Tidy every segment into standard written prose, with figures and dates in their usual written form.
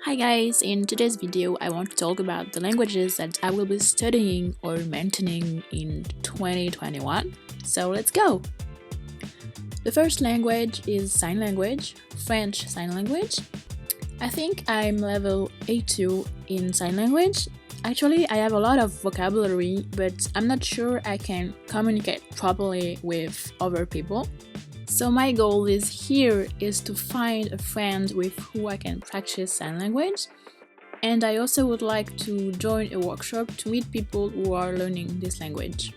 Hi guys, in today's video I want to talk about the languages that I will be studying or maintaining in 2021. So let's go! The first language is sign language, French sign language. I think I'm level A2 in sign language. Actually, I have a lot of vocabulary, but I'm not sure I can communicate properly with other people. So my goal is to find a friend with who I can practice sign language, and I also would like to join a workshop to meet people who are learning this language.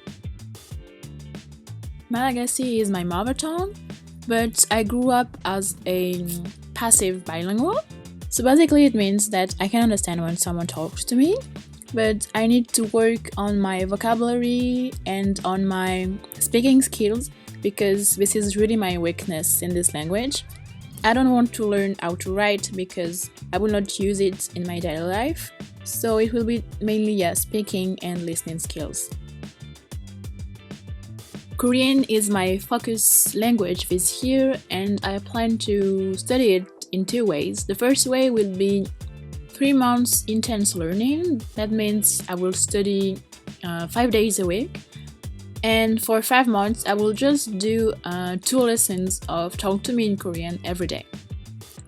Malagasy is my mother tongue, but I grew up as a passive bilingual. So basically it means that I can understand when someone talks to me, but I need to work on my vocabulary and on my speaking skills because this is really my weakness in this language. I don't want to learn how to write because I will not use it in my daily life, so it will be mainly speaking and listening skills. Korean is my focus language this year, and I plan to study it in two ways. The first way will be 3 months intense learning. That means I will study 5 days a week. And for 5 months, I will just do 2 lessons of Talk to Me in Korean every day.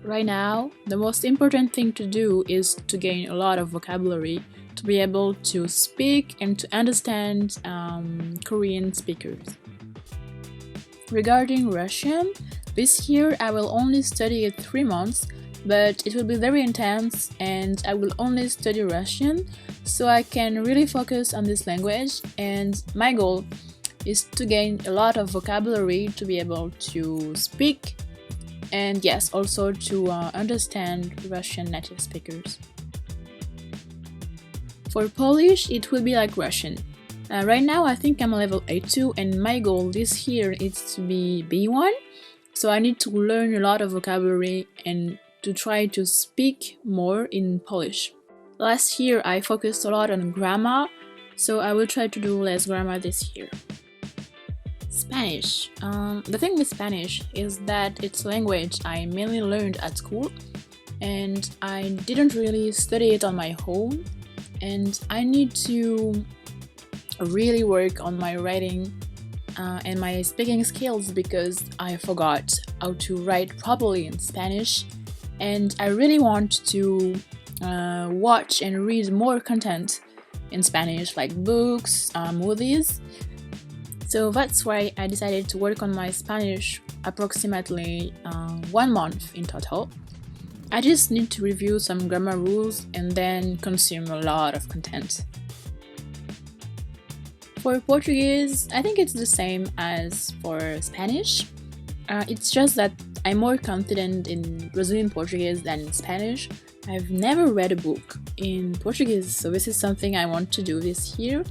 Right now, the most important thing to do is to gain a lot of vocabulary to be able to speak and to understand Korean speakers. Regarding Russian, this year I will only study it 3 months, but it will be very intense and I will only study Russian so I can really focus on this language, and my goal is to gain a lot of vocabulary to be able to speak and also to understand Russian native speakers. For Polish, it will be like Russian. Right now I think I'm a level A2 and my goal this year is to be B1, so I need to learn a lot of vocabulary and to try to speak more in Polish. Last year I focused a lot on grammar, so I will try to do less grammar this year. Spanish. The thing with Spanish is that it's a language I mainly learned at school and I didn't really study it on my own, and I need to really work on my writing and my speaking skills because I forgot how to write properly in Spanish, and I really want to watch and read more content in Spanish, like books, movies. So that's why I decided to work on my Spanish approximately 1 month in total. I just need to review some grammar rules and then consume a lot of content. For Portuguese, I think it's the same as for Spanish. It's just that I'm more confident in Brazilian Portuguese than in Spanish. I've never read a book in Portuguese, so this is something I want to do this year.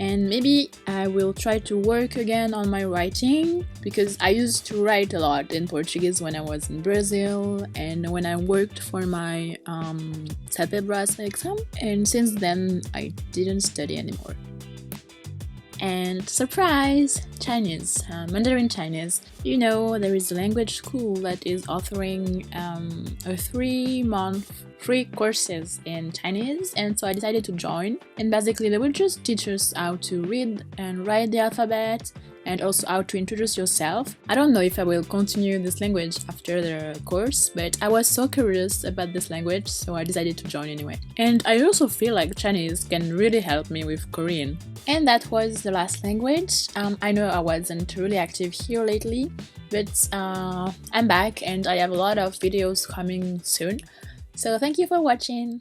And maybe I will try to work again on my writing because I used to write a lot in Portuguese when I was in Brazil and when I worked for my Brass exam, and since then I didn't study anymore. And surprise! Chinese, Mandarin Chinese. You know, there is a language school that is offering a 3-month free courses in Chinese, and so I decided to join. And basically they will just teach us how to read and write the alphabet and also how to introduce yourself. I don't know if I will continue this language after the course, but I was so curious about this language, so I decided to join anyway. And I also feel like Chinese can really help me with Korean. And that was the last language. I know I wasn't really active here lately, but I'm back and I have a lot of videos coming soon. So thank you for watching.